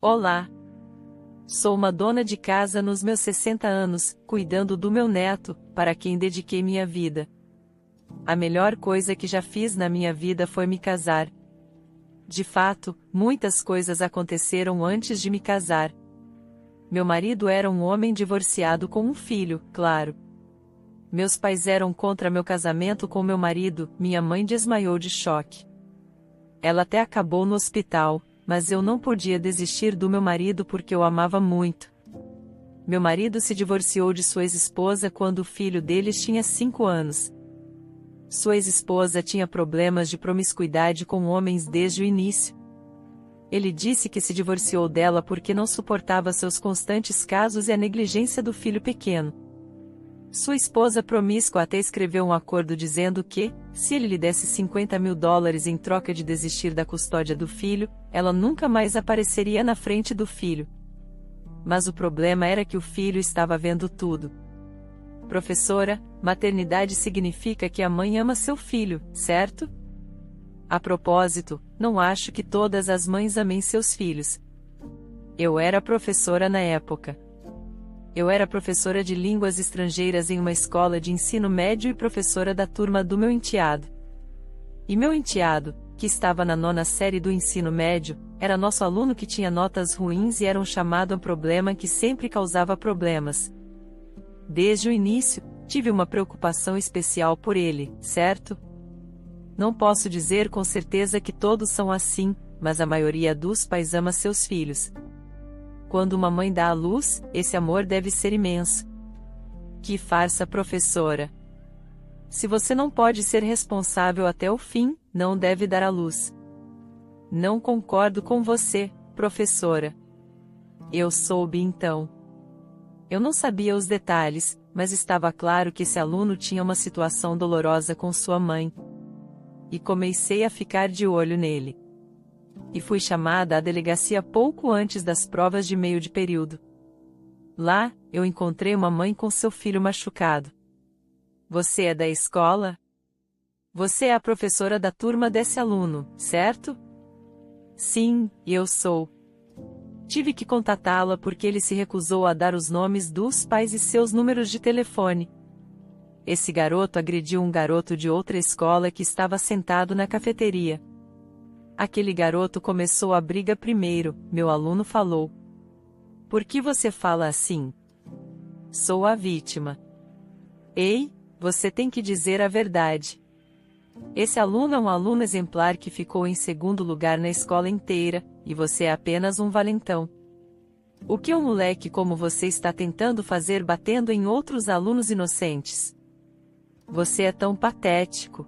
Olá! Sou uma dona de casa nos meus 60 anos, cuidando do meu neto, para quem dediquei minha vida. A melhor coisa que já fiz na minha vida foi me casar. De fato, muitas coisas aconteceram antes de me casar. Meu marido era um homem divorciado com um filho, claro. Meus pais eram contra meu casamento com meu marido, minha mãe desmaiou de choque. Ela até acabou no hospital, mas eu não podia desistir do meu marido porque eu amava muito. Meu marido se divorciou de sua ex-esposa quando o filho deles tinha 5 anos. Sua ex-esposa tinha problemas de promiscuidade com homens desde o início. Ele disse que se divorciou dela porque não suportava seus constantes casos e a negligência do filho pequeno. Sua esposa promíscua até escreveu um acordo dizendo que, se ele lhe desse $50.000 em troca de desistir da custódia do filho, ela nunca mais apareceria na frente do filho. Mas o problema era que o filho estava vendo tudo. Professora, maternidade significa que a mãe ama seu filho, certo? A propósito, não acho que todas as mães amem seus filhos. Eu era professora na época. Eu era professora de línguas estrangeiras em uma escola de ensino médio e professora da turma do meu enteado. E meu enteado, que estava na 9ª série do ensino médio, era nosso aluno que tinha notas ruins e era um chamado a problema que sempre causava problemas. Desde o início, tive uma preocupação especial por ele, certo? Não posso dizer com certeza que todos são assim, mas a maioria dos pais ama seus filhos. Quando uma mãe dá à luz, esse amor deve ser imenso. Que farsa, professora! Se você não pode ser responsável até o fim, não deve dar à luz. Não concordo com você, professora. Eu soube então. Eu não sabia os detalhes, mas estava claro que esse aluno tinha uma situação dolorosa com sua mãe. E comecei a ficar de olho nele. E fui chamada à delegacia pouco antes das provas de meio de período. Lá, eu encontrei uma mãe com seu filho machucado. Você é da escola? Você é a professora da turma desse aluno, certo? Sim, eu sou. Tive que contatá-la porque ele se recusou a dar os nomes dos pais e seus números de telefone. Esse garoto agrediu um garoto de outra escola que estava sentado na cafeteria. Aquele garoto começou a briga primeiro, meu aluno falou. Por que você fala assim? Sou a vítima. Ei, você tem que dizer a verdade. Esse aluno é um aluno exemplar que ficou em 2º lugar na escola inteira, e você é apenas um valentão. O que um moleque como você está tentando fazer batendo em outros alunos inocentes? Você é tão patético.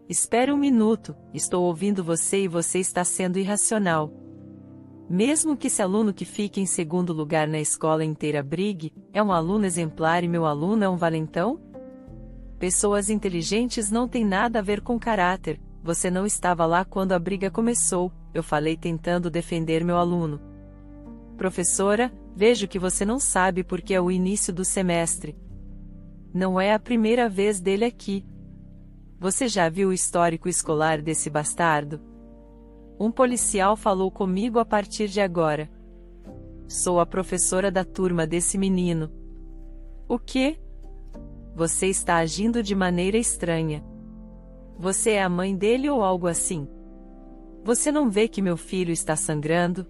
Espere um minuto, estou ouvindo você e você está sendo irracional. Mesmo que esse aluno que fique em 2º lugar na escola inteira brigue, é um aluno exemplar e meu aluno é um valentão? Pessoas inteligentes não têm nada a ver com caráter, você não estava lá quando a briga começou, eu falei tentando defender meu aluno. Professora, vejo que você não sabe porque é o início do semestre. Não é a primeira vez dele aqui. Você já viu o histórico escolar desse bastardo? Um policial falou comigo a partir de agora. Sou a professora da turma desse menino. O quê? Você está agindo de maneira estranha. Você é a mãe dele ou algo assim? Você não vê que meu filho está sangrando?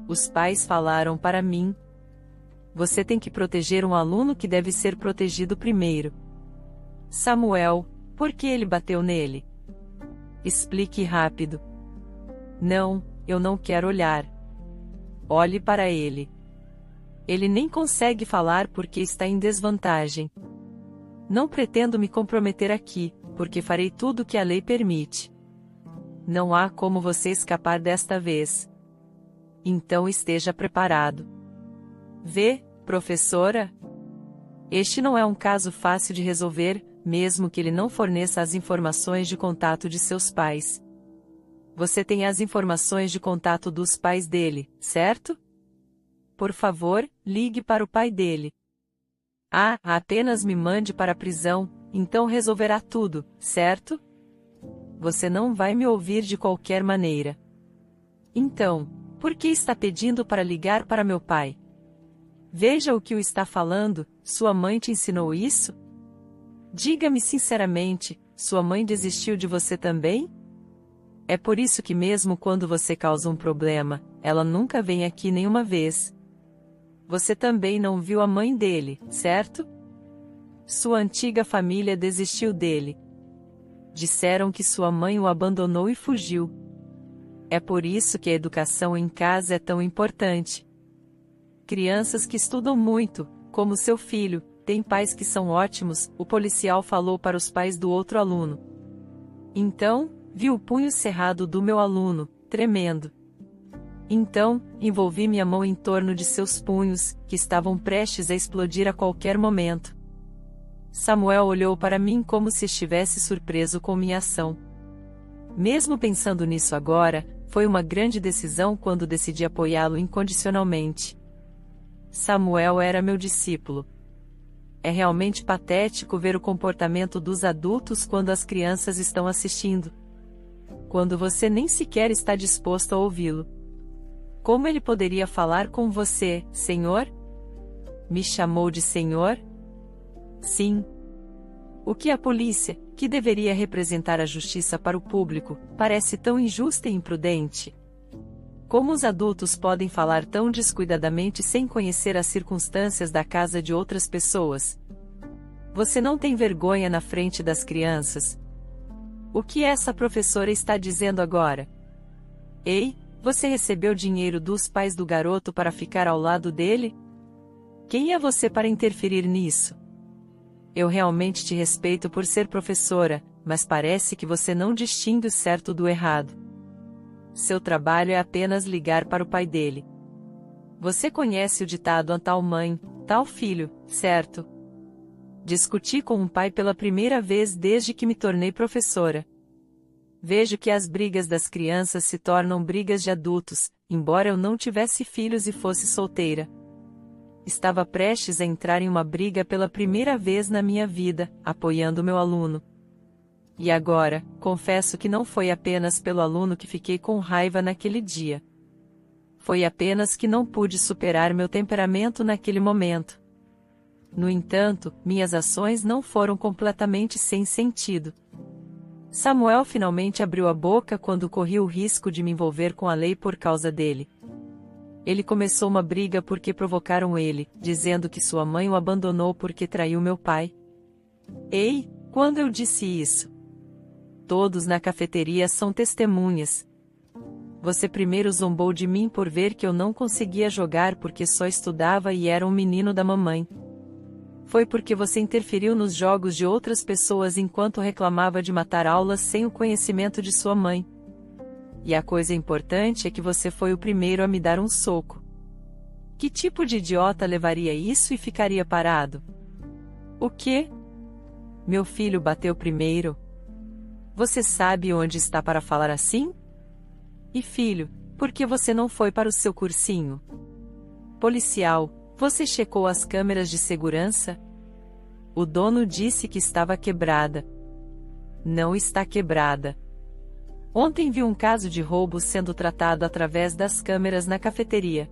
Os pais falaram para mim. Você tem que proteger um aluno que deve ser protegido primeiro. Samuel, por que ele bateu nele? Explique rápido. Não, eu não quero olhar. Olhe para ele. Ele nem consegue falar porque está em desvantagem. Não pretendo me comprometer aqui, porque farei tudo o que a lei permite. Não há como você escapar desta vez. Então esteja preparado. Vê, professora? Este não é um caso fácil de resolver, mesmo que ele não forneça as informações de contato de seus pais. Você tem as informações de contato dos pais dele, certo? Por favor, ligue para o pai dele. Apenas me mande para a prisão, então resolverá tudo, certo? Você não vai me ouvir de qualquer maneira. Então, Por que está pedindo para ligar para meu pai? Veja o que o está falando, sua mãe te ensinou isso? Diga-me sinceramente, sua mãe desistiu de você também? É por isso que mesmo quando você causa um problema, ela nunca vem aqui nenhuma vez. Você também não viu a mãe dele, certo? Sua antiga família desistiu dele. Disseram que sua mãe o abandonou e fugiu. É por isso que a educação em casa é tão importante. Crianças que estudam muito, como seu filho, têm pais que são ótimos, o policial falou para os pais do outro aluno. Então, vi o punho cerrado do meu aluno, tremendo. Então, envolvi minha mão em torno de seus punhos, que estavam prestes a explodir a qualquer momento. Samuel olhou para mim como se estivesse surpreso com minha ação. Mesmo pensando nisso agora, foi uma grande decisão quando decidi apoiá-lo incondicionalmente. Samuel era meu discípulo. É realmente patético ver o comportamento dos adultos quando as crianças estão assistindo. Quando você nem sequer está disposto a ouvi-lo. Como ele poderia falar com você, Senhor? Me chamou de Senhor? Sim. O que a polícia, que deveria representar a justiça para o público, parece tão injusta e imprudente? Como os adultos podem falar tão descuidadamente sem conhecer as circunstâncias da casa de outras pessoas? Você não tem vergonha na frente das crianças? O que essa professora está dizendo agora? Ei, você recebeu dinheiro dos pais do garoto para ficar ao lado dele? Quem é você para interferir nisso? Eu realmente te respeito por ser professora, mas parece que você não distingue o certo do errado. Seu trabalho é apenas ligar para o pai dele. Você conhece o ditado "a tal mãe, tal filho", certo? Discuti com um pai pela primeira vez desde que me tornei professora. Vejo que as brigas das crianças se tornam brigas de adultos, embora eu não tivesse filhos e fosse solteira. Estava prestes a entrar em uma briga pela primeira vez na minha vida, apoiando meu aluno. E agora, confesso que não foi apenas pelo aluno que fiquei com raiva naquele dia. Foi apenas que não pude superar meu temperamento naquele momento. No entanto, minhas ações não foram completamente sem sentido. Samuel finalmente abriu a boca quando corri o risco de me envolver com a lei por causa dele. Ele começou uma briga porque provocaram ele, dizendo que sua mãe o abandonou porque traiu meu pai. Ei, quando eu disse isso? Todos na cafeteria são testemunhas. Você primeiro zombou de mim por ver que eu não conseguia jogar porque só estudava e era um menino da mamãe. Foi porque você interferiu nos jogos de outras pessoas enquanto reclamava de matar aulas sem o conhecimento de sua mãe. E a coisa importante é que você foi o primeiro a me dar um soco. Que tipo de idiota levaria isso e ficaria parado? O quê? Meu filho bateu primeiro. Você sabe onde está para falar assim? E filho, por que você não foi para o seu cursinho? Policial, você checou as câmeras de segurança? O dono disse que estava quebrada. Não está quebrada. Ontem vi um caso de roubo sendo tratado através das câmeras na cafeteria.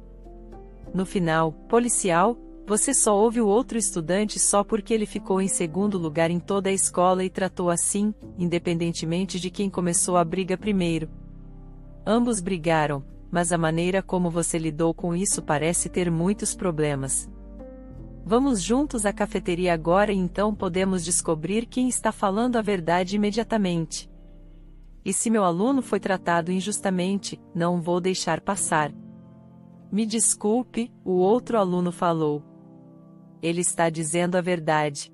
No final, policial, você só ouve o outro estudante só porque ele ficou em segundo lugar em toda a escola e tratou assim, independentemente de quem começou a briga primeiro. Ambos brigaram, mas a maneira como você lidou com isso parece ter muitos problemas. Vamos juntos à cafeteria agora e então podemos descobrir quem está falando a verdade imediatamente. E se meu aluno foi tratado injustamente, não vou deixar passar. Me desculpe, o outro aluno falou. Ele está dizendo a verdade.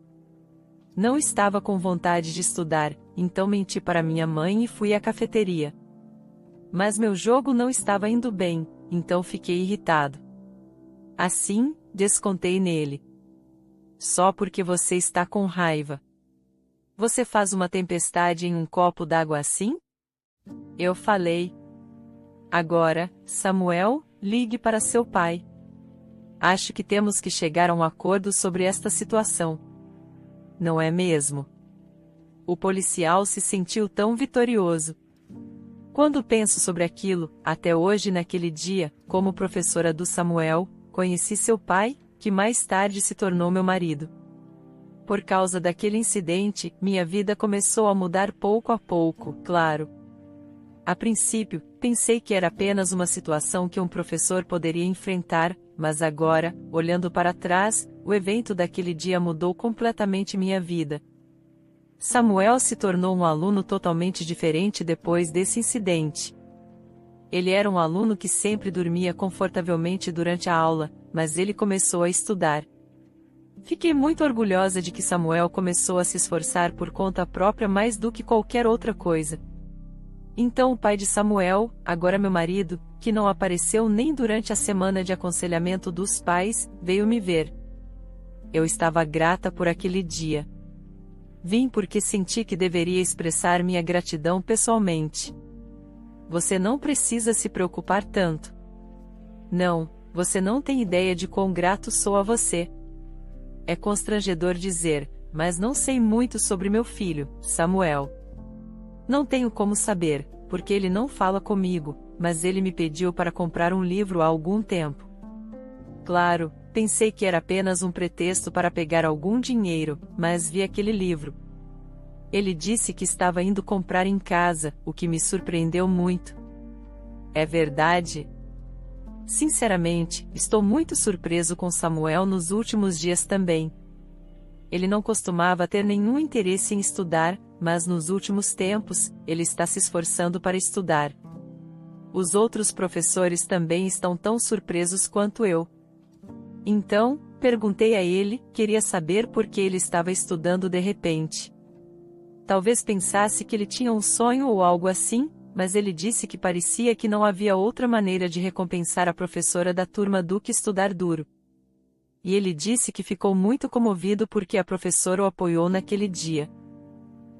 Não estava com vontade de estudar, então menti para minha mãe e fui à cafeteria. Mas meu jogo não estava indo bem, então fiquei irritado. Assim, descontei nele. Só porque você está com raiva. Você faz uma tempestade em um copo d'água assim? Eu falei. Agora, Samuel, ligue para seu pai. Acho que temos que chegar a um acordo sobre esta situação. Não é mesmo? O policial se sentiu tão vitorioso. Quando penso sobre aquilo, até hoje naquele dia, como professora do Samuel, conheci seu pai, que mais tarde se tornou meu marido. Por causa daquele incidente, minha vida começou a mudar pouco a pouco, claro. A princípio, pensei que era apenas uma situação que um professor poderia enfrentar, mas agora, olhando para trás, o evento daquele dia mudou completamente minha vida. Samuel se tornou um aluno totalmente diferente depois desse incidente. Ele era um aluno que sempre dormia confortavelmente durante a aula, mas ele começou a estudar. Fiquei muito orgulhosa de que Samuel começou a se esforçar por conta própria mais do que qualquer outra coisa. Então o pai de Samuel, agora meu marido, que não apareceu nem durante a semana de aconselhamento dos pais, veio me ver. Eu estava grata por aquele dia. Vim porque senti que deveria expressar minha gratidão pessoalmente. Você não precisa se preocupar tanto. Não, você não tem ideia de quão grato sou a você. É constrangedor dizer, mas não sei muito sobre meu filho, Samuel. Não tenho como saber, porque ele não fala comigo, mas ele me pediu para comprar um livro há algum tempo. Claro, pensei que era apenas um pretexto para pegar algum dinheiro, mas vi aquele livro. Ele disse que estava indo comprar em casa, o que me surpreendeu muito. É verdade? Sinceramente, estou muito surpreso com Samuel nos últimos dias também. Ele não costumava ter nenhum interesse em estudar, mas nos últimos tempos, ele está se esforçando para estudar. Os outros professores também estão tão surpresos quanto eu. Então, perguntei a ele, queria saber por que ele estava estudando de repente. Talvez pensasse que ele tinha um sonho ou algo assim, mas ele disse que parecia que não havia outra maneira de recompensar a professora da turma do que estudar duro. E ele disse que ficou muito comovido porque a professora o apoiou naquele dia.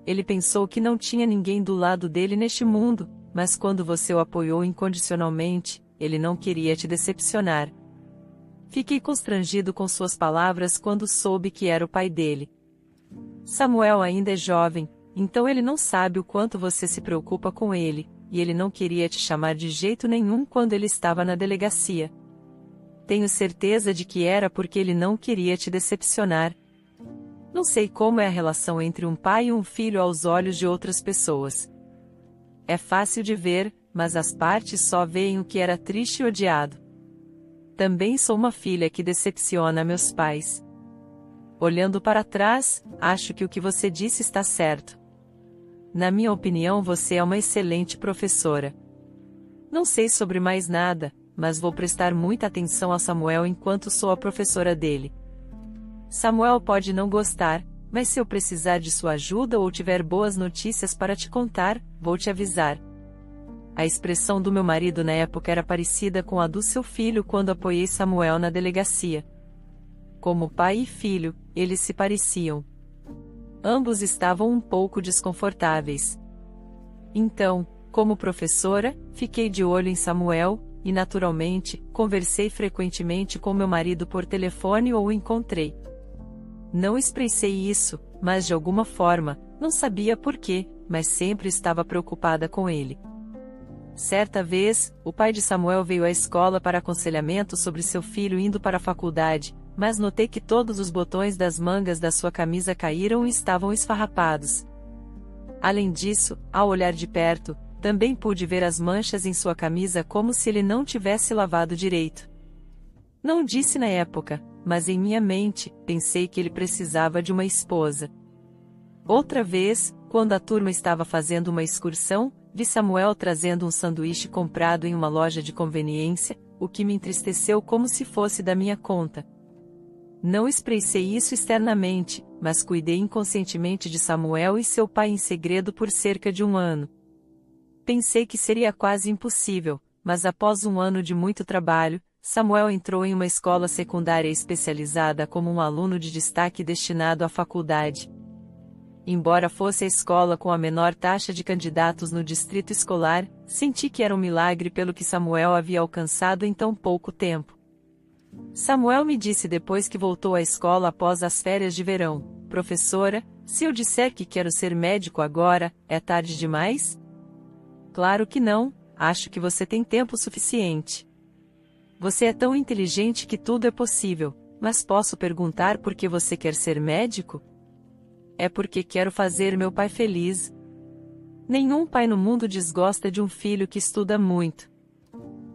Ele pensou que não tinha ninguém do lado dele neste mundo, mas quando você o apoiou incondicionalmente, ele não queria te decepcionar. Fiquei constrangido com suas palavras quando soube que era o pai dele. Samuel ainda é jovem, então ele não sabe o quanto você se preocupa com ele, e ele não queria te chamar de jeito nenhum quando ele estava na delegacia. Tenho certeza de que era porque ele não queria te decepcionar. Não sei como é a relação entre um pai e um filho aos olhos de outras pessoas. É fácil de ver, mas as partes só veem o que era triste e odiado. Também sou uma filha que decepciona meus pais. Olhando para trás, acho que o que você disse está certo. Na minha opinião, você é uma excelente professora. Não sei sobre mais nada, mas vou prestar muita atenção a Samuel enquanto sou a professora dele. Samuel pode não gostar, mas se eu precisar de sua ajuda ou tiver boas notícias para te contar, vou te avisar. A expressão do meu marido na época era parecida com a do seu filho quando apoiei Samuel na delegacia. Como pai e filho, eles se pareciam. Ambos estavam um pouco desconfortáveis. Então, como professora, fiquei de olho em Samuel, e naturalmente, conversei frequentemente com meu marido por telefone ou o encontrei. Não expressei isso, mas de alguma forma, não sabia por quê, mas sempre estava preocupada com ele. Certa vez, o pai de Samuel veio à escola para aconselhamento sobre seu filho indo para a faculdade, mas notei que todos os botões das mangas da sua camisa caíram e estavam esfarrapados. Além disso, ao olhar de perto, também pude ver as manchas em sua camisa como se ele não tivesse lavado direito. Não disse na época, mas em minha mente, pensei que ele precisava de uma esposa. Outra vez, quando a turma estava fazendo uma excursão, vi Samuel trazendo um sanduíche comprado em uma loja de conveniência, o que me entristeceu como se fosse da minha conta. Não expressei isso externamente, mas cuidei inconscientemente de Samuel e seu pai em segredo por cerca de 1 ano. Pensei que seria quase impossível, mas após 1 ano de muito trabalho, Samuel entrou em uma escola secundária especializada como um aluno de destaque destinado à faculdade. Embora fosse a escola com a menor taxa de candidatos no distrito escolar, senti que era um milagre pelo que Samuel havia alcançado em tão pouco tempo. Samuel me disse depois que voltou à escola após as férias de verão: "Professora, se eu disser que quero ser médico agora, é tarde demais?" Claro que não, acho que você tem tempo suficiente. Você é tão inteligente que tudo é possível, mas posso perguntar por que você quer ser médico? É porque quero fazer meu pai feliz. Nenhum pai no mundo desgosta de um filho que estuda muito.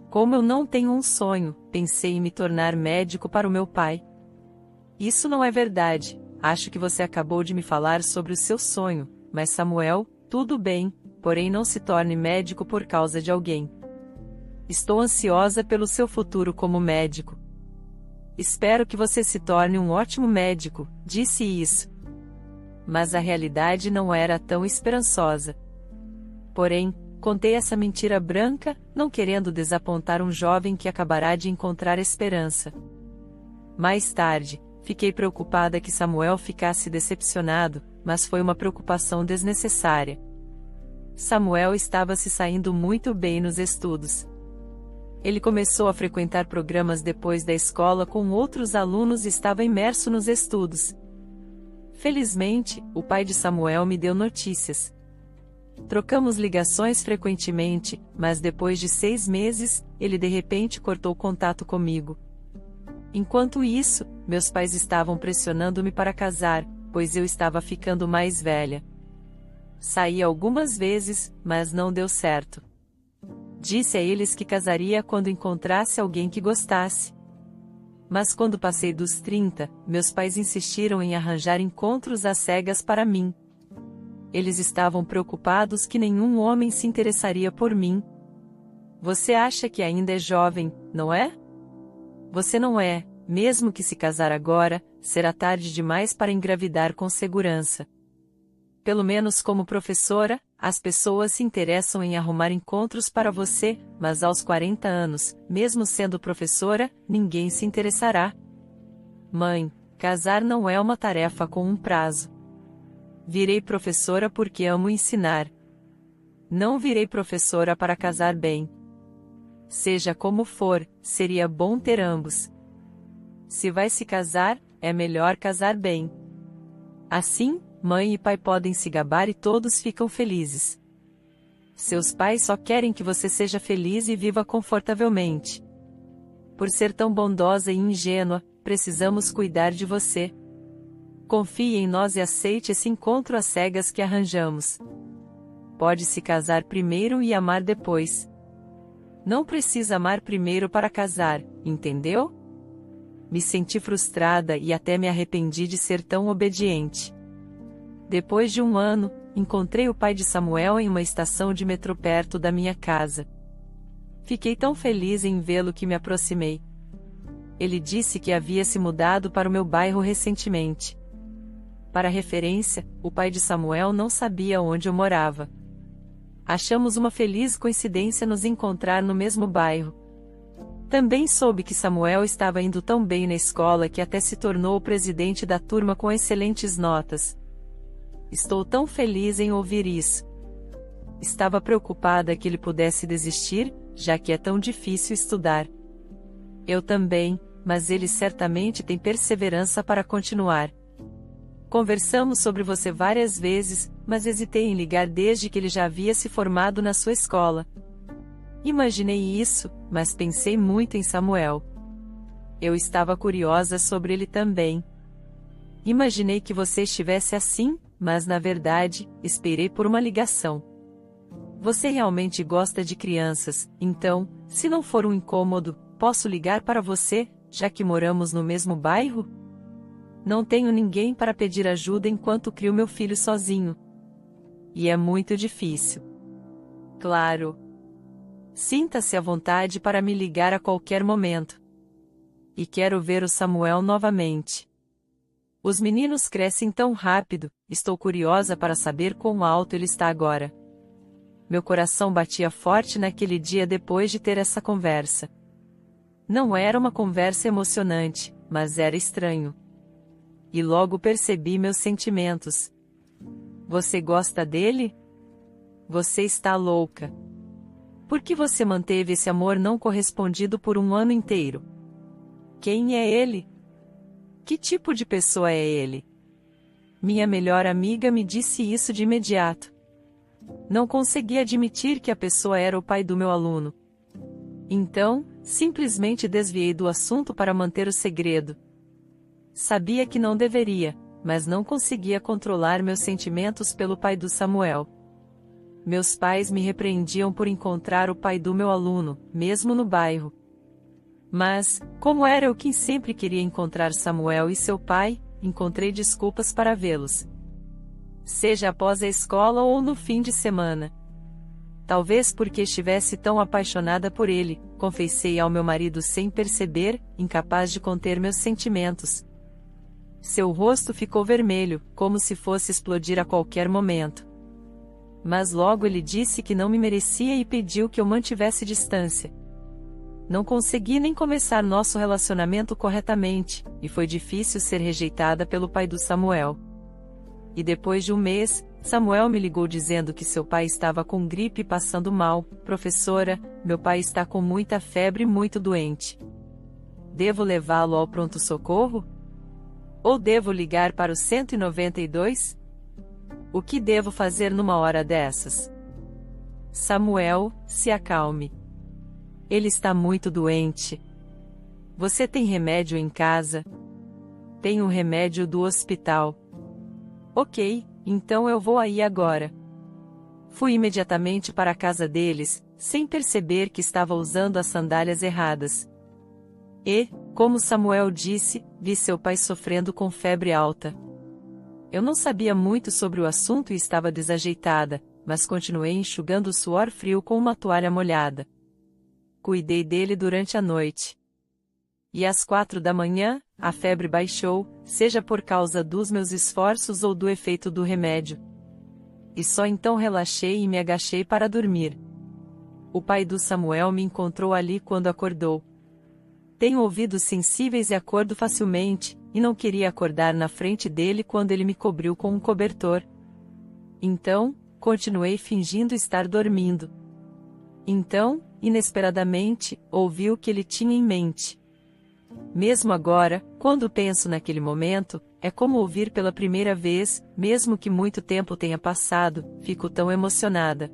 Como eu não tenho um sonho, pensei em me tornar médico para o meu pai. Isso não é verdade, acho que você acabou de me falar sobre o seu sonho, mas Samuel, tudo bem, porém não se torne médico por causa de alguém. Estou ansiosa pelo seu futuro como médico. Espero que você se torne um ótimo médico, disse isso. Mas a realidade não era tão esperançosa. Porém, contei essa mentira branca, não querendo desapontar um jovem que acabará de encontrar esperança. Mais tarde, fiquei preocupada que Samuel ficasse decepcionado, mas foi uma preocupação desnecessária. Samuel estava se saindo muito bem nos estudos. Ele começou a frequentar programas depois da escola com outros alunos e estava imerso nos estudos. Felizmente, o pai de Samuel me deu notícias. Trocamos ligações frequentemente, mas depois de 6 meses, ele de repente cortou contato comigo. Enquanto isso, meus pais estavam pressionando-me para casar, pois eu estava ficando mais velha. Saí algumas vezes, mas não deu certo. Disse a eles que casaria quando encontrasse alguém que gostasse. Mas quando passei dos 30, meus pais insistiram em arranjar encontros às cegas para mim. Eles estavam preocupados que nenhum homem se interessaria por mim. Você acha que ainda é jovem, não é? Você não é, mesmo que se casar agora, será tarde demais para engravidar com segurança. Pelo menos como professora, as pessoas se interessam em arrumar encontros para você, mas aos 40 anos, mesmo sendo professora, ninguém se interessará. Mãe, casar não é uma tarefa com um prazo. Virei professora porque amo ensinar. Não virei professora para casar bem. Seja como for, seria bom ter ambos. Se vai se casar, é melhor casar bem. Assim, mãe e pai podem se gabar e todos ficam felizes. Seus pais só querem que você seja feliz e viva confortavelmente. Por ser tão bondosa e ingênua, precisamos cuidar de você. Confie em nós e aceite esse encontro às cegas que arranjamos. Pode se casar primeiro e amar depois. Não precisa amar primeiro para casar, entendeu? Me senti frustrada e até me arrependi de ser tão obediente. Depois de 1 ano, encontrei o pai de Samuel em uma estação de metrô perto da minha casa. Fiquei tão feliz em vê-lo que me aproximei. Ele disse que havia se mudado para o meu bairro recentemente. Para referência, o pai de Samuel não sabia onde eu morava. Achamos uma feliz coincidência nos encontrar no mesmo bairro. Também soube que Samuel estava indo tão bem na escola que até se tornou o presidente da turma com excelentes notas. Estou tão feliz em ouvir isso. Estava preocupada que ele pudesse desistir, já que é tão difícil estudar. Eu também, mas ele certamente tem perseverança para continuar. Conversamos sobre você várias vezes, mas hesitei em ligar desde que ele já havia se formado na sua escola. Imaginei isso, mas pensei muito em Samuel. Eu estava curiosa sobre ele também. Imaginei que você estivesse assim, mas na verdade, esperei por uma ligação. Você realmente gosta de crianças, então, se não for um incômodo, posso ligar para você, já que moramos no mesmo bairro? Não tenho ninguém para pedir ajuda enquanto crio meu filho sozinho. E é muito difícil. Claro. Sinta-se à vontade para me ligar a qualquer momento. E quero ver o Samuel novamente. Os meninos crescem tão rápido, estou curiosa para saber quão alto ele está agora. Meu coração batia forte naquele dia depois de ter essa conversa. Não era uma conversa emocionante, mas era estranho. E logo percebi meus sentimentos. Você gosta dele? Você está louca. Por que você manteve esse amor não correspondido por 1 ano inteiro? Quem é ele? Que tipo de pessoa é ele? Minha melhor amiga me disse isso de imediato. Não consegui admitir que a pessoa era o pai do meu aluno. Então, simplesmente desviei do assunto para manter o segredo. Sabia que não deveria, mas não conseguia controlar meus sentimentos pelo pai do Samuel. Meus pais me repreendiam por encontrar o pai do meu aluno, mesmo no bairro. Mas, como era eu quem sempre queria encontrar Samuel e seu pai, encontrei desculpas para vê-los. Seja após a escola ou no fim de semana. Talvez porque estivesse tão apaixonada por ele, confessei ao meu marido sem perceber, incapaz de conter meus sentimentos. Seu rosto ficou vermelho, como se fosse explodir a qualquer momento. Mas logo ele disse que não me merecia e pediu que eu mantivesse distância. Não consegui nem começar nosso relacionamento corretamente, e foi difícil ser rejeitada pelo pai do Samuel. E depois de um mês, Samuel me ligou dizendo que seu pai estava com gripe e passando mal. Professora, meu pai está com muita febre e muito doente. Devo levá-lo ao pronto-socorro? Ou devo ligar para o 192? O que devo fazer numa hora dessas? Samuel, se acalme. Ele está muito doente. Você tem remédio em casa? Tenho remédio do hospital. Ok, então eu vou aí agora. Fui imediatamente para a casa deles, sem perceber que estava usando as sandálias erradas. E, como Samuel disse, vi seu pai sofrendo com febre alta. Eu não sabia muito sobre o assunto e estava desajeitada, mas continuei enxugando o suor frio com uma toalha molhada. Cuidei dele durante a noite. E às 4 da manhã, a febre baixou, seja por causa dos meus esforços ou do efeito do remédio. E só então relaxei e me agachei para dormir. O pai do Samuel me encontrou ali quando acordou. Tenho ouvidos sensíveis e acordo facilmente, e não queria acordar na frente dele quando ele me cobriu com um cobertor. Então, continuei fingindo estar dormindo. Então, inesperadamente, ouvi o que ele tinha em mente. Mesmo agora, quando penso naquele momento, é como ouvir pela primeira vez, mesmo que muito tempo tenha passado, fico tão emocionada.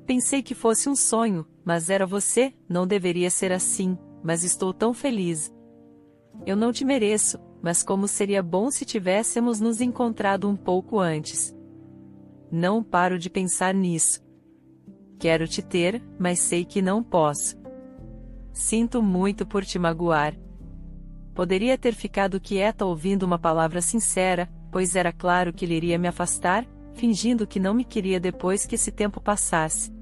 Pensei que fosse um sonho, mas era você, não deveria ser assim, mas estou tão feliz. Eu não te mereço, mas como seria bom se tivéssemos nos encontrado um pouco antes. Não paro de pensar nisso. Quero te ter, mas sei que não posso. Sinto muito por te magoar. Poderia ter ficado quieta ouvindo uma palavra sincera, pois era claro que ele iria me afastar, fingindo que não me queria depois que esse tempo passasse.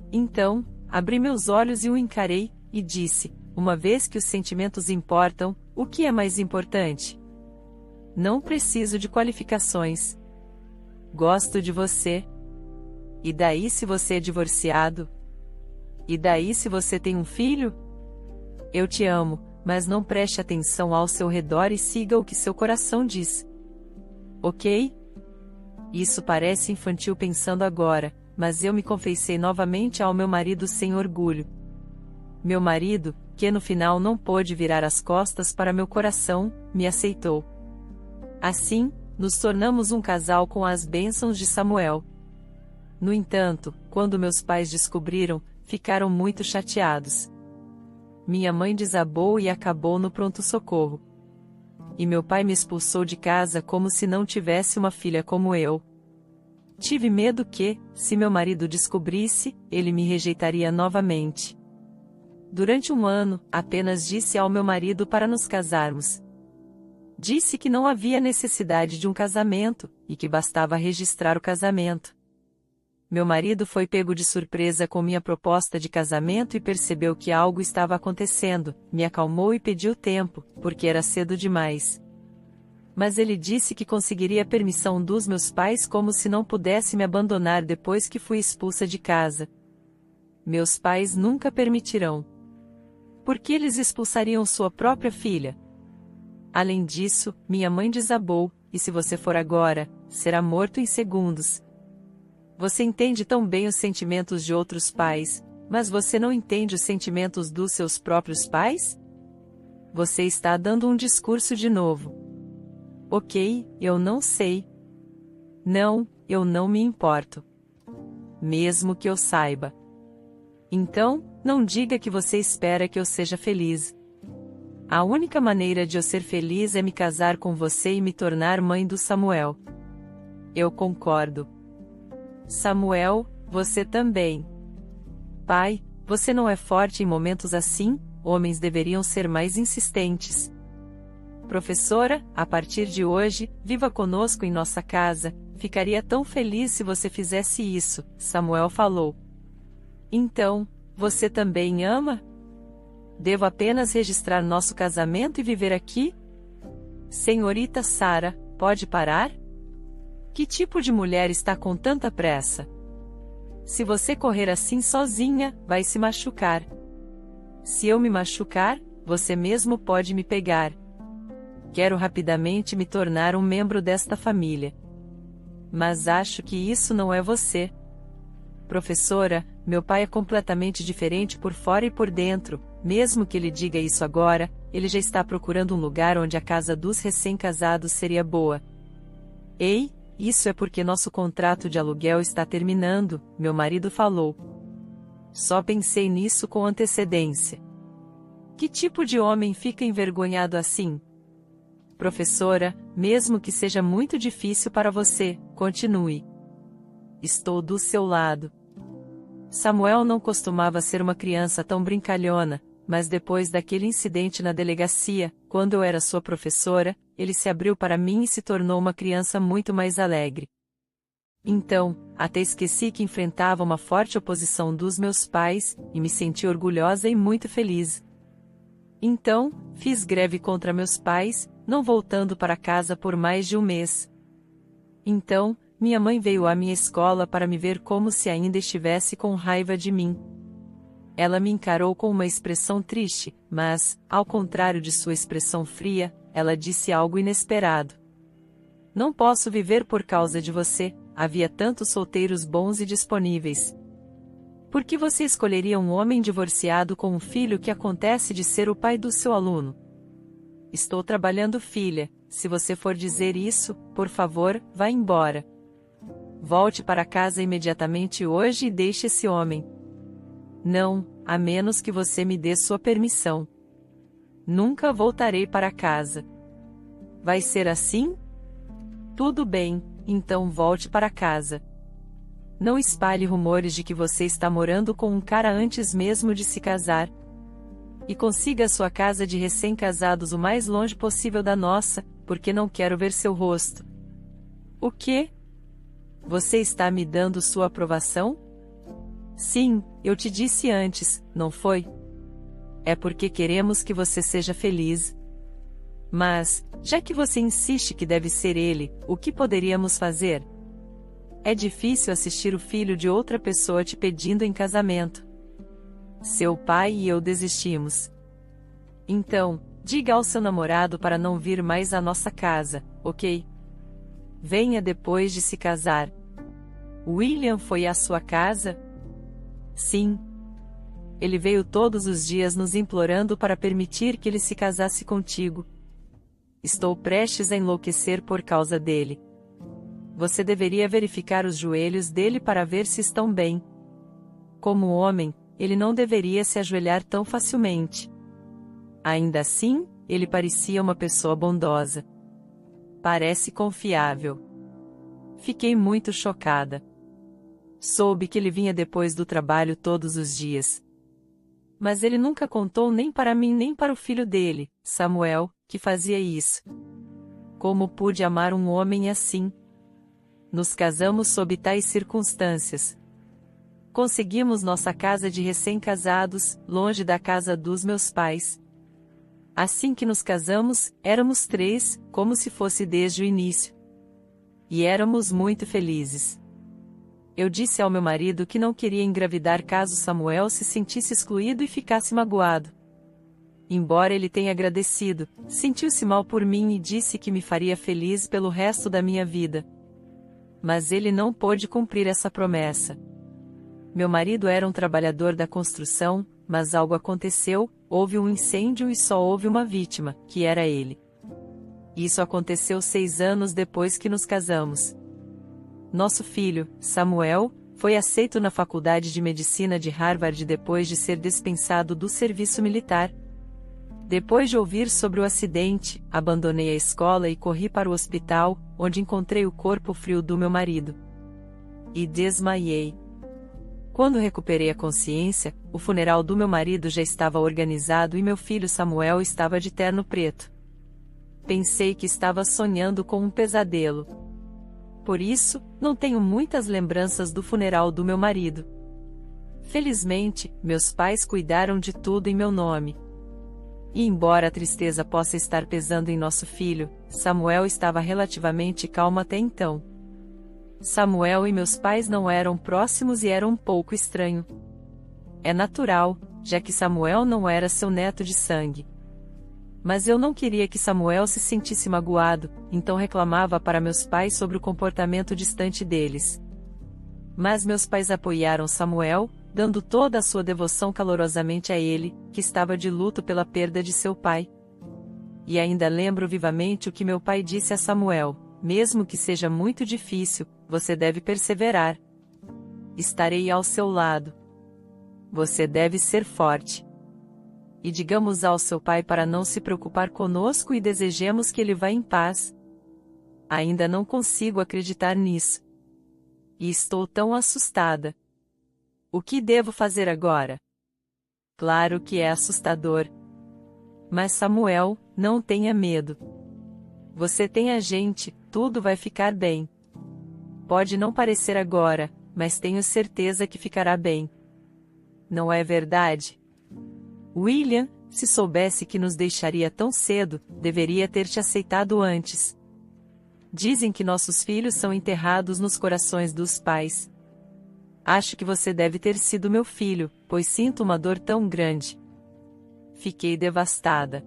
Então, abri meus olhos e o encarei, e disse, uma vez que os sentimentos importam, o que é mais importante? Não preciso de qualificações. Gosto de você. E daí se você é divorciado? E daí se você tem um filho? Eu te amo, mas não preste atenção ao seu redor e siga o que seu coração diz. Ok? Isso parece infantil pensando agora, mas eu me confessei novamente ao meu marido sem orgulho. Meu marido, que no final não pôde virar as costas para meu coração, me aceitou. Assim, nos tornamos um casal com as bênçãos de Samuel. No entanto, quando meus pais descobriram, ficaram muito chateados. Minha mãe desabou e acabou no pronto-socorro. E meu pai me expulsou de casa como se não tivesse uma filha como eu. Tive medo que, se meu marido descobrisse, ele me rejeitaria novamente. Durante um ano, apenas disse ao meu marido para nos casarmos. Disse que não havia necessidade de um casamento, e que bastava registrar o casamento. Meu marido foi pego de surpresa com minha proposta de casamento e percebeu que algo estava acontecendo, me acalmou e pediu tempo, porque era cedo demais. Mas ele disse que conseguiria permissão dos meus pais como se não pudesse me abandonar depois que fui expulsa de casa. Meus pais nunca permitirão. Por que eles expulsariam sua própria filha? Além disso, minha mãe desabou, e se você for agora, será morto em segundos. Você entende tão bem os sentimentos de outros pais, mas você não entende os sentimentos dos seus próprios pais? Você está dando um discurso de novo. Ok, eu não sei. Não, eu não me importo. mesmo que eu saiba. Então, não diga que você espera que eu seja feliz. A única maneira de eu ser feliz é me casar com você e me tornar mãe do Samuel. Eu concordo. Samuel, você também. Pai, você não é forte em momentos assim? Homens deveriam ser mais insistentes. Professora, a partir de hoje, viva conosco em nossa casa. Ficaria tão feliz se você fizesse isso, Samuel falou. Então, você também ama? Devo apenas registrar nosso casamento e viver aqui? Senhorita Sarah, pode parar? Que tipo de mulher está com tanta pressa? Se você correr assim sozinha, vai se machucar. Se eu me machucar, você mesmo pode me pegar. Quero rapidamente me tornar um membro desta família. Mas acho que isso não é você. Professora, meu pai é completamente diferente por fora e por dentro. Mesmo que ele diga isso agora, ele já está procurando um lugar onde a casa dos recém-casados seria boa. Ei, isso é porque nosso contrato de aluguel está terminando, meu marido falou. Só pensei nisso com antecedência. Que tipo de homem fica envergonhado assim? Professora, mesmo que seja muito difícil para você, continue. Estou do seu lado. Samuel não costumava ser uma criança tão brincalhona, mas depois daquele incidente na delegacia, quando eu era sua professora, ele se abriu para mim e se tornou uma criança muito mais alegre. Então, até esqueci que enfrentava uma forte oposição dos meus pais, e me senti orgulhosa e muito feliz. Então, fiz greve contra meus pais, não voltando para casa por mais de um mês. Então, minha mãe veio à minha escola para me ver como se ainda estivesse com raiva de mim. Ela me encarou com uma expressão triste, mas, ao contrário de sua expressão fria, ela disse algo inesperado. Não posso viver por causa de você, havia tantos solteiros bons e disponíveis. Por que você escolheria um homem divorciado com um filho que acontece de ser o pai do seu aluno? Estou trabalhando, filha, se você for dizer isso, por favor, vá embora. Volte para casa imediatamente hoje e deixe esse homem. Não, a menos que você me dê sua permissão. Nunca voltarei para casa. Vai ser assim? Tudo bem, então volte para casa. Não espalhe rumores de que você está morando com um cara antes mesmo de se casar. E consiga sua casa de recém-casados o mais longe possível da nossa, porque não quero ver seu rosto. O quê? Você está me dando sua aprovação? Sim, eu te disse antes, não foi? É porque queremos que você seja feliz. Mas, já que você insiste que deve ser ele, o que poderíamos fazer? É difícil assistir o filho de outra pessoa te pedindo em casamento. Seu pai e eu desistimos. Então, diga ao seu namorado para não vir mais à nossa casa, ok? Venha depois de se casar. William foi à sua casa? Sim. Ele veio todos os dias nos implorando para permitir que ele se casasse contigo. Estou prestes a enlouquecer por causa dele. Você deveria verificar os joelhos dele para ver se estão bem. Como homem, ele não deveria se ajoelhar tão facilmente. Ainda assim, ele parecia uma pessoa bondosa. Parece confiável. Fiquei muito chocada. Soube que ele vinha depois do trabalho todos os dias. Mas ele nunca contou nem para mim nem para o filho dele, Samuel, que fazia isso. Como pude amar um homem assim? Nos casamos sob tais circunstâncias. Conseguimos nossa casa de recém-casados, longe da casa dos meus pais. Assim que nos casamos, éramos 3, como se fosse desde o início. E éramos muito felizes. Eu disse ao meu marido que não queria engravidar caso Samuel se sentisse excluído e ficasse magoado. Embora ele tenha agradecido, sentiu-se mal por mim e disse que me faria feliz pelo resto da minha vida. Mas ele não pôde cumprir essa promessa. Meu marido era um trabalhador da construção, mas algo aconteceu, houve um incêndio e só houve uma vítima, que era ele. Isso aconteceu 6 anos depois que nos casamos. Nosso filho, Samuel, Foi aceito na Faculdade de Medicina de Harvard depois de ser dispensado do serviço militar. Depois de ouvir sobre o acidente, abandonei a escola e corri para o hospital, onde encontrei o corpo frio do meu marido. E desmaiei. Quando recuperei a consciência, o funeral do meu marido já estava organizado e meu filho Samuel estava de terno preto. Pensei que estava sonhando com um pesadelo. Por isso, não tenho muitas lembranças do funeral do meu marido. Felizmente, meus pais cuidaram de tudo em meu nome. E embora a tristeza possa estar pesando em nosso filho, Samuel estava relativamente calmo até então. Samuel e meus pais não eram próximos e era um pouco estranho. É natural, já que Samuel não era seu neto de sangue. Mas eu não queria que Samuel se sentisse magoado, então reclamava para meus pais sobre o comportamento distante deles. Mas meus pais apoiaram Samuel, dando toda a sua devoção calorosamente a ele, que estava de luto pela perda de seu pai. E ainda lembro vivamente o que meu pai disse a Samuel: mesmo que seja muito difícil, você deve perseverar. Estarei ao seu lado. Você deve ser forte. E digamos ao seu pai para não se preocupar conosco e desejemos que ele vá em paz. Ainda não consigo acreditar nisso. E estou tão assustada. O que devo fazer agora? Claro que é assustador. Mas Samuel, não tenha medo. Você tem a gente, tudo vai ficar bem. Pode não parecer agora, mas tenho certeza que ficará bem. Não é verdade? William, se soubesse que nos deixaria tão cedo, deveria ter te aceitado antes. Dizem que nossos filhos são enterrados nos corações dos pais. Acho que você deve ter sido meu filho, pois sinto uma dor tão grande. Fiquei devastada.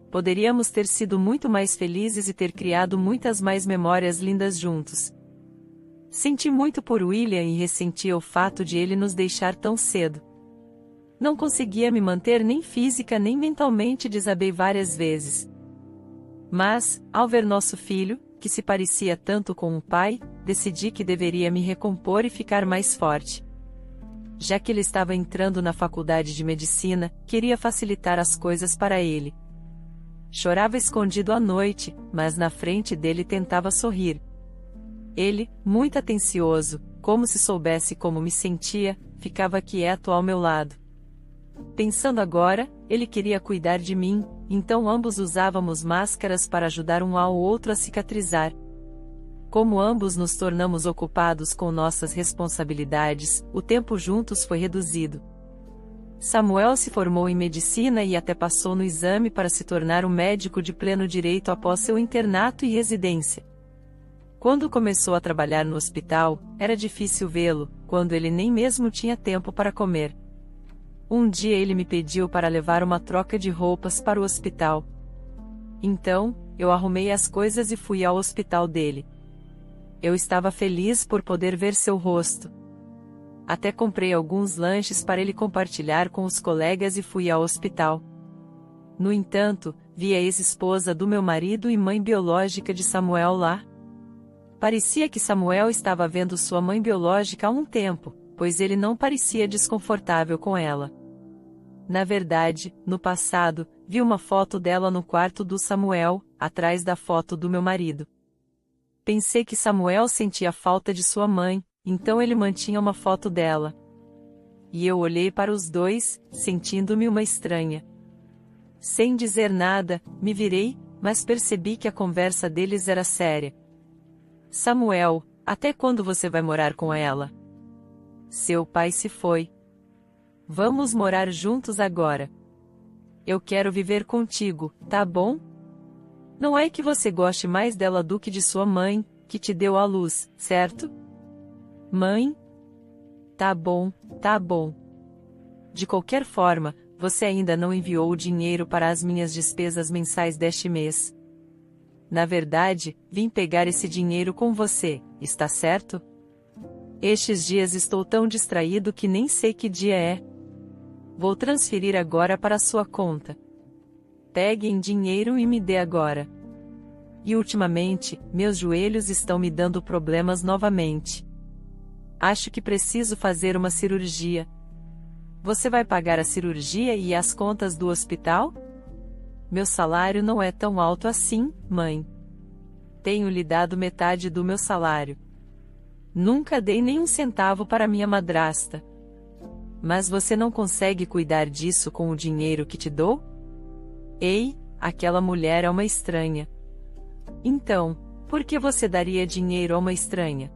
Poderíamos ter sido muito mais felizes e ter criado muitas mais memórias lindas juntos. Senti muito por William e ressentia o fato de ele nos deixar tão cedo. Não conseguia me manter nem física nem mentalmente, desabei várias vezes. Mas, ao ver nosso filho, que se parecia tanto com o pai, decidi que deveria me recompor e ficar mais forte. Já que ele estava entrando na faculdade de medicina, queria facilitar as coisas para ele. Chorava escondido à noite, mas na frente dele tentava sorrir. Ele, muito atencioso, como se soubesse como me sentia, ficava quieto ao meu lado. Pensando agora, ele queria cuidar de mim, então ambos usávamos máscaras para ajudar um ao outro a cicatrizar. Como ambos nos tornamos ocupados com nossas responsabilidades, o tempo juntos foi reduzido. Samuel se formou em medicina e até passou no exame para se tornar um médico de pleno direito após seu internato e residência. Quando começou a trabalhar no hospital, era difícil vê-lo, quando ele nem mesmo tinha tempo para comer. Um dia ele me pediu para levar uma troca de roupas para o hospital. Então, eu arrumei as coisas e fui ao hospital dele. Eu estava feliz por poder ver seu rosto. Até comprei alguns lanches para ele compartilhar com os colegas e fui ao hospital. No entanto, vi a ex-esposa do meu marido e mãe biológica de Samuel lá. Parecia que Samuel estava vendo sua mãe biológica há um tempo, pois ele não parecia desconfortável com ela. Na verdade, no passado, vi uma foto dela no quarto do Samuel, atrás da foto do meu marido. Pensei que Samuel sentia falta de sua mãe, então ele mantinha uma foto dela. E eu olhei para os dois, sentindo-me uma estranha. Sem dizer nada, me virei, mas percebi que a conversa deles era séria. Samuel, até quando você vai morar com ela? Seu pai se foi. Vamos morar juntos agora. Eu quero viver contigo, tá bom? Não é que você goste mais dela do que de sua mãe, que te deu à luz, certo? Mãe? Tá bom, tá bom. De qualquer forma, você ainda não enviou o dinheiro para as minhas despesas mensais deste mês. Na verdade, vim pegar esse dinheiro com você, está certo? Estes dias estou tão distraído que nem sei que dia é. Vou transferir agora para sua conta. Pegue em dinheiro e me dê agora. E ultimamente, meus joelhos estão me dando problemas novamente. Acho que preciso fazer uma cirurgia. Você vai pagar a cirurgia e as contas do hospital? Meu salário não é tão alto assim, mãe. Tenho lhe dado metade do meu salário. Nunca dei nem um centavo para minha madrasta. Mas você não consegue cuidar disso com o dinheiro que te dou? Ei, aquela mulher é uma estranha. Então, por que você daria dinheiro a uma estranha?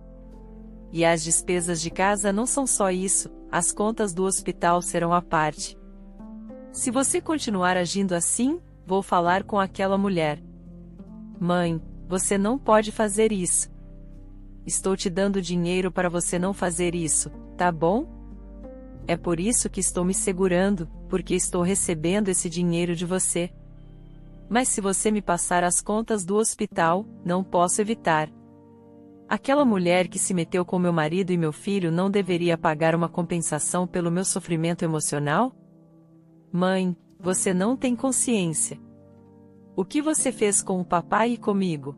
E as despesas de casa não são só isso, as contas do hospital serão à parte. Se você continuar agindo assim, vou falar com aquela mulher. Mãe, você não pode fazer isso. Estou te dando dinheiro para você não fazer isso, tá bom? É por isso que estou me segurando, porque estou recebendo esse dinheiro de você. Mas se você me passar as contas do hospital, não posso evitar. Aquela mulher que se meteu com meu marido e meu filho não deveria pagar uma compensação pelo meu sofrimento emocional? Mãe, você não tem consciência. O que você fez com o papai e comigo?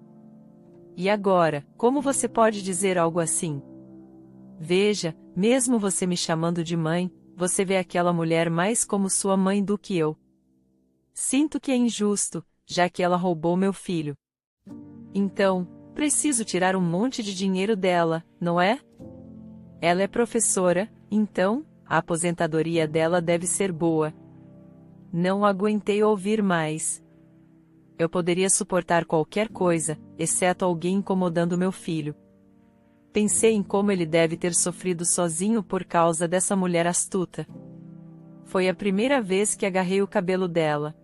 E agora, como você pode dizer algo assim? Veja, mesmo você me chamando de mãe, você vê aquela mulher mais como sua mãe do que eu. Sinto que é injusto, já que ela roubou meu filho. Então, preciso tirar um monte de dinheiro dela, não é? Ela é professora, então, a aposentadoria dela deve ser boa. Não aguentei ouvir mais. Eu poderia suportar qualquer coisa, exceto alguém incomodando meu filho. Pensei em como ele deve ter sofrido sozinho por causa dessa mulher astuta. Foi a primeira vez que agarrei o cabelo dela.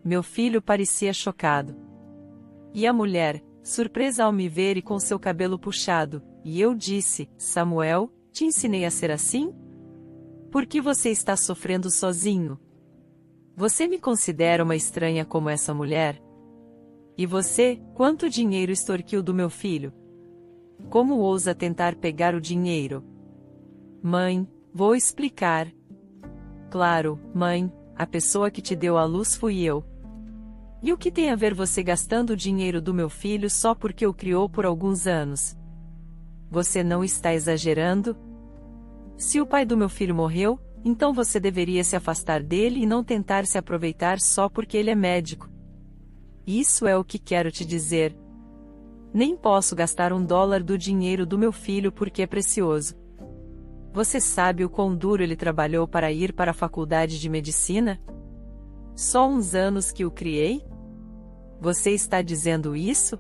Meu filho parecia chocado. E a mulher, surpresa ao me ver e com seu cabelo puxado, e eu disse: Samuel, te ensinei a ser assim? Por que você está sofrendo sozinho? Você me considera uma estranha como essa mulher? E você, quanto dinheiro extorquiu do meu filho? Como ousa tentar pegar o dinheiro? Mãe, vou explicar. Claro, mãe, a pessoa que te deu à luz fui eu. E o que tem a ver você gastando o dinheiro do meu filho só porque o criou por alguns anos? Você não está exagerando? Se o pai do meu filho morreu, então você deveria se afastar dele e não tentar se aproveitar só porque ele é médico. Isso é o que quero te dizer. Nem posso gastar $1 do dinheiro do meu filho porque é precioso. Você sabe o quão duro ele trabalhou para ir para a faculdade de medicina? Só uns anos que o criei? Você está dizendo isso?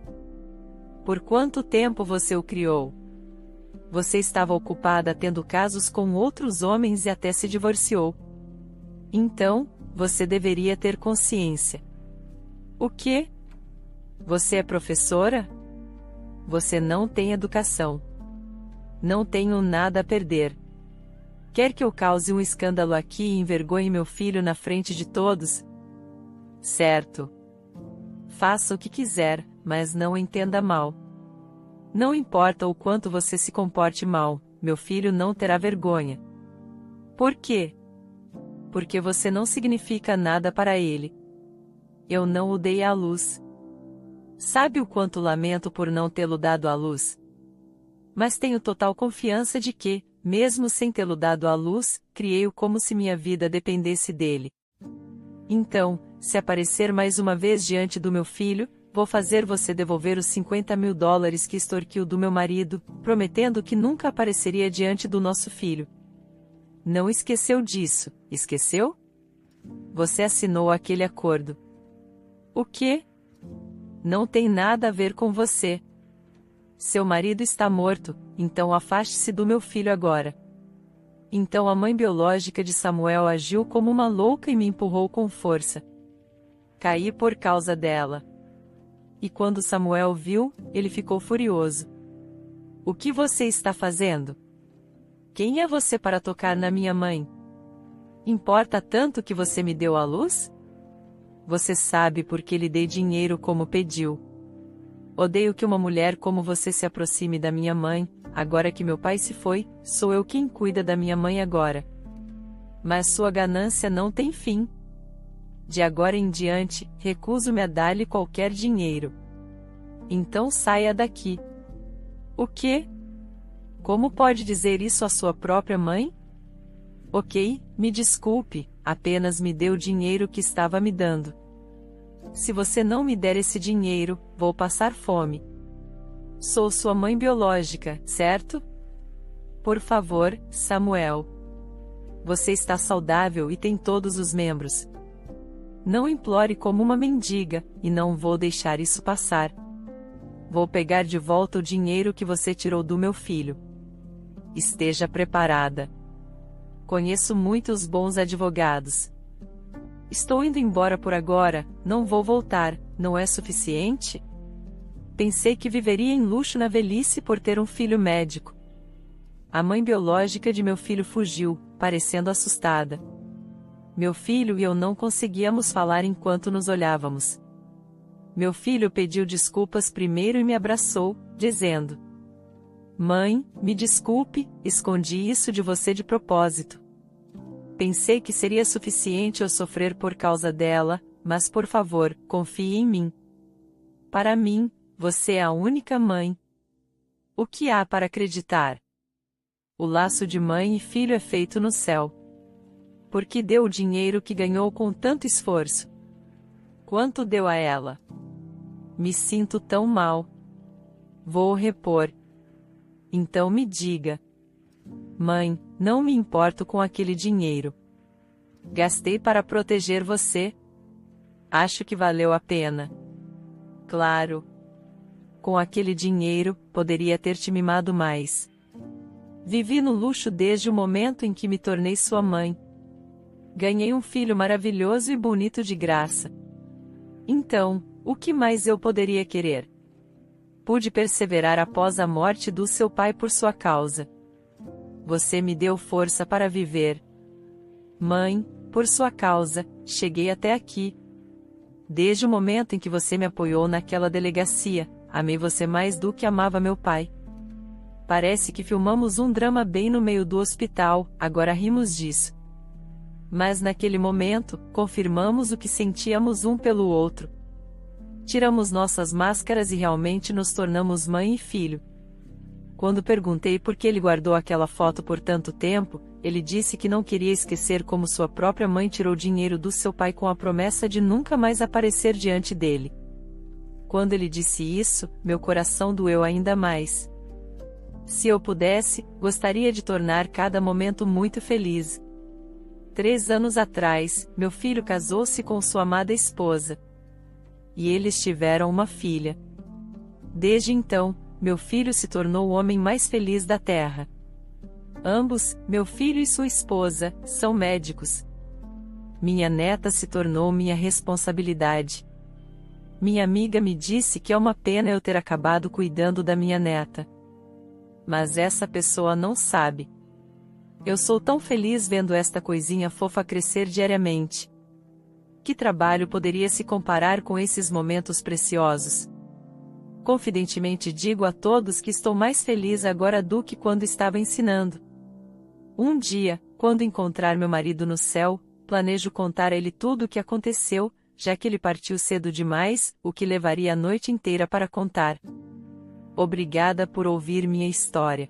Por quanto tempo você o criou? Você estava ocupada tendo casos com outros homens e até se divorciou. Então, você deveria ter consciência. O quê? Você é professora? Você não tem educação. Não tenho nada a perder. Quer que eu cause um escândalo aqui e envergonhe meu filho na frente de todos? Certo. Faça o que quiser, mas não entenda mal. Não importa o quanto você se comporte mal, meu filho não terá vergonha. Por quê? Porque você não significa nada para ele. Eu não o dei à luz. Sabe o quanto lamento por não tê-lo dado à luz? Mas tenho total confiança de que, mesmo sem tê-lo dado à luz, criei-o como se minha vida dependesse dele. Então, se aparecer mais uma vez diante do meu filho, vou fazer você devolver os $50.000 que extorquiu do meu marido, prometendo que nunca apareceria diante do nosso filho. Não esqueceu disso, esqueceu? Você assinou aquele acordo. O quê? Não tem nada a ver com você. Seu marido está morto, então afaste-se do meu filho agora. Então a mãe biológica de Samuel agiu como uma louca e me empurrou com força. Caí por causa dela. E quando Samuel viu, ele ficou furioso. O que você está fazendo? Quem é você para tocar na minha mãe? Importa tanto que você me deu à luz? Você sabe por que lhe dei dinheiro como pediu. Odeio que uma mulher como você se aproxime da minha mãe, agora que meu pai se foi, sou eu quem cuida da minha mãe agora. Mas sua ganância não tem fim. De agora em diante, recuso-me a dar-lhe qualquer dinheiro. Então saia daqui. O quê? Como pode dizer isso à sua própria mãe? Ok, me desculpe, apenas me dê o dinheiro que estava me dando. Se você não me der esse dinheiro, vou passar fome. Sou sua mãe biológica, certo? Por favor, Samuel. Você está saudável e tem todos os membros. Não implore como uma mendiga, e não vou deixar isso passar. Vou pegar de volta o dinheiro que você tirou do meu filho. Esteja preparada. Conheço muitos bons advogados. Estou indo embora por agora, não vou voltar, não é suficiente? Pensei que viveria em luxo na velhice por ter um filho médico. A mãe biológica de meu filho fugiu, parecendo assustada. Meu filho e eu não conseguíamos falar enquanto nos olhávamos. Meu filho pediu desculpas primeiro e me abraçou, dizendo: Mãe, me desculpe, escondi isso de você de propósito. Pensei que seria suficiente eu sofrer por causa dela, mas por favor, confie em mim. Para mim, você é a única mãe. O que há para acreditar? O laço de mãe e filho é feito no céu. Por que deu o dinheiro que ganhou com tanto esforço? Quanto deu a ela? Me sinto tão mal. Vou repor. Então me diga. Mãe, não me importo com aquele dinheiro. Gastei para proteger você. Acho que valeu a pena. Claro. Com aquele dinheiro, poderia ter te mimado mais. Vivi no luxo desde o momento em que me tornei sua mãe. Ganhei um filho maravilhoso e bonito de graça. Então, o que mais eu poderia querer? Pude perseverar após a morte do seu pai por sua causa. Você me deu força para viver. Mãe, por sua causa, cheguei até aqui. Desde o momento em que você me apoiou naquela delegacia, amei você mais do que amava meu pai. Parece que filmamos um drama bem no meio do hospital, agora rimos disso. Mas naquele momento, confirmamos o que sentíamos um pelo outro. Tiramos nossas máscaras e realmente nos tornamos mãe e filho. Quando perguntei por que ele guardou aquela foto por tanto tempo, ele disse que não queria esquecer como sua própria mãe tirou dinheiro do seu pai com a promessa de nunca mais aparecer diante dele. Quando ele disse isso, meu coração doeu ainda mais. Se eu pudesse, gostaria de tornar cada momento muito feliz. 3 anos atrás, meu filho casou-se com sua amada esposa. E eles tiveram uma filha. Desde então, meu filho se tornou o homem mais feliz da Terra. Ambos, meu filho e sua esposa, são médicos. Minha neta se tornou minha responsabilidade. Minha amiga me disse que é uma pena eu ter acabado cuidando da minha neta. Mas essa pessoa não sabe. Eu sou tão feliz vendo esta coisinha fofa crescer diariamente. Que trabalho poderia se comparar com esses momentos preciosos? Confidentemente digo a todos que estou mais feliz agora do que quando estava ensinando. Um dia, quando encontrar meu marido no céu, planejo contar a ele tudo o que aconteceu, já que ele partiu cedo demais, o que levaria a noite inteira para contar. Obrigada por ouvir minha história.